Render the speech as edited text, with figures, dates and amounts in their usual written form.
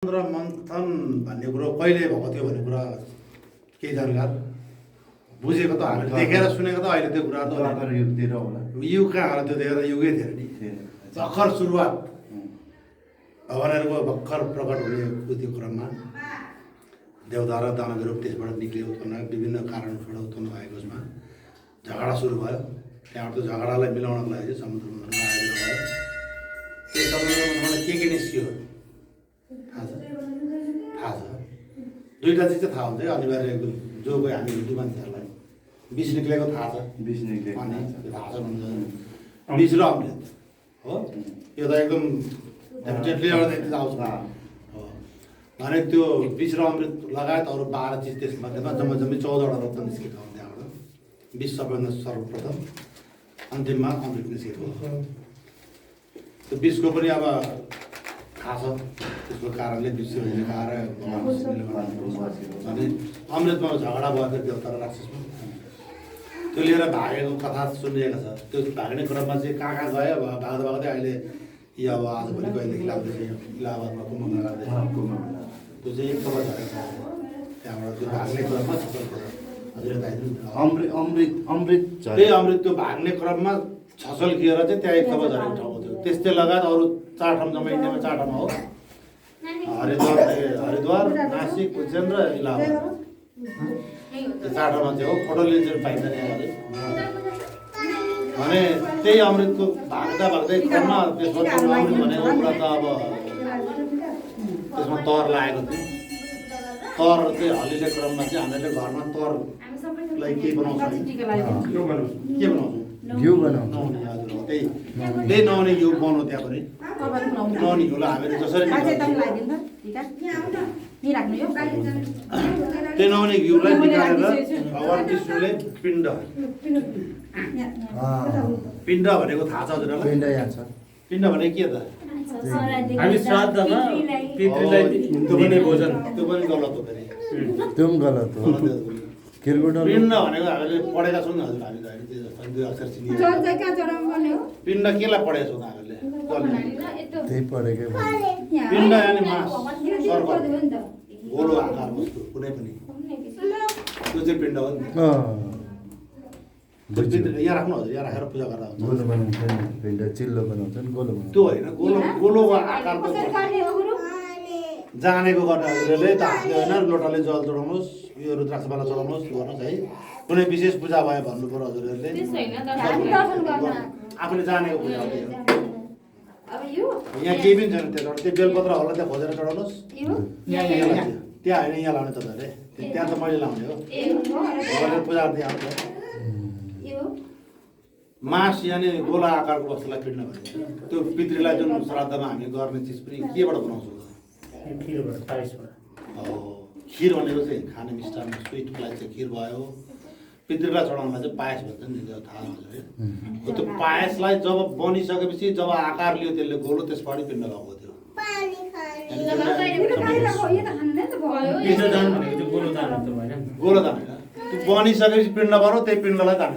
समुद्र मन्थन भन्ने कुरो कहिले भएको थियो भन्ने कुरा केही जानकार बुझेको त हामीले देखेर सुनेको त अहिले त्यो कुरा त युगतिर होला युग कहाँ होला त्यो देखेर युगै थियो नि भर्खर सुरुवात भगवानहरूको भर्खर प्रकट हुने त्यो क्रममा देवता र दानवहरू त्यसबाट निक्लियो उत्पन्न विभिन्न कारणबाट उत्पन्न भएको उसमा झगडा सुरु भयो त्यहाँबाट त्यो झगडालाई मिलाउनको लागि चाहिँ समुद्र मन्थनमा आयोजना भयो त्यो समुद्र मन्थनमा के निस्कियो थाहा छ दुईवटा चिज चाहिँ थाहा हुन्छ अनिवार्य एकदम जो कोही हामी हिन्दू मान्छेहरूलाई विष निक्लेको थाहा छ विष निक्लेको अनि थाहा छ भन्छ विष र अमृत हो यो त एकदम डेफिनेटली एउटा आउँछ हो भने त्यो विष र अमृत लगायत अरू 12 चिज त्यसमध्येमा जम्मै 14वटा रत्न निस्केको हुन्छ त्यहाँबाट विष सबैभन्दा सर्वप्रथम अन्तिममा अमृत निस्केको त्यो विषको पनि अब थाहा छ त्यसको कारणले विश्व खाएर अनि अमृतमा झगडा भयो फेरि देवता र राक्षसमा त्यो लिएर भागेको कथा सुनिएको छ त्यो भाग्ने क्रममा चाहिँ कहाँ गयो अब भाग्दा भाग्दै अहिले यो अब आजभोलि कहिलेदेखि लाग्दैछ इलाहाबादमा कुम्भ मेला लाग्दैछ त्यो चाहिँ एक खबर झरेको छ त्यहाँबाट त्यो भाग्ने क्रममा हजुर अमृत त्यही अमृत त्यो भाग्ने क्रममा छसल खिएर चाहिँ त्यहाँ एक खबर झरेको ठाउँ थियो त्यस्तै लगायत अरू 4 ठाउँ जम्मै इन्डियामा 4 ठाउँमा हो हरिद्वार नासिक उज्जैन र इलाहाबाद त्यो 4 ठाउँमा चाहिँ हो फोटो लिन्छ पाइन्छ नि भने त्यही अमृतको भाग्दै क्रममा त्यसमा अमृत भनेको कुरा त अब त्यसमा तर लागेको थियो तर चाहिँ हल्लिने क्रममा चाहिँ हामीले घरमा तरलाई के बनाउँछ के बनाउँछौँ घिउ बनाउँछौँ त्यही नहुने घिउ बनाउँ त्यहाँ पनि नहुने घिउलाई हामीले जसरी त्यही नहुने घिउलाई निकालेर भगवान् विष्णुले पिण्ड भनेको थाहा छ हजुरलाई पिण्ड भनेको के त हामी श्राद्धमा पितृलाई दिने भोजन त्यो पनि गलत हो फेरि त्यो पनि गलत हो खिरगुडो पिण्ड भनेको हामीले पढेका छौँ नि हजुर हामी दुई अक्षर चिनिएको पिण्ड केलाई पढेका छौँ हामीले त्यही पढेकै पिण्ड यानि मास सर्कल गोलो आकार वस्तु कुनै पनि त्यो चाहिँ पिण्ड हो नि यहाँ राख्नु हजुर यहाँ राखेर पूजा गर्दा हुन्छ गोलो बनाउँछन् पिण्ड चिल्लो बनाउँछन् गोलो बनाउँछन् त्यो होइन गोलोको आकारको जानेको गर्ने हजुरले त हातले होइन लोटाले जल चढाउनुहोस् यो रुद्राक्षमाला चढाउनुहोस् गर्नुहोस् है कुनै विशेष पूजा भयो भन्नु पर्यो हजुरहरूले आफूले जानेको पूजा हो यहाँ केही पनि छैन त्यो बेलपत्र होला त्यहाँ खोजेर चढाउनुहोस् त्यहाँ होइन यहाँ लाउने तपाईँहरूले त्यहाँ त मैले लाउने हो पूजा गर्दै आउँछ मास यानि गोला आकारको वस्तुलाई पिट्न भन्छ त्यो पितृलाई जुन श्राद्धमा हामी गर्ने चिज पनि केबाट बनाउँछौँ खिर भनेको चाहिँ खाने मिष्टान्न स्विटको लागि चाहिँ खिर भयो पितृलाई चढाउनुमा चाहिँ पायस भन्छ नि त्यो थाहा हुन्छ त्यो पायसलाई जब बनिसकेपछि जब आकार लियो त्यसले गोलो त्यसपछि पिण्ड भएको थियो गोलो दान होइन त्यो बनिसकेपछि पिण्ड बन्यो त्यही पिण्डलाई दान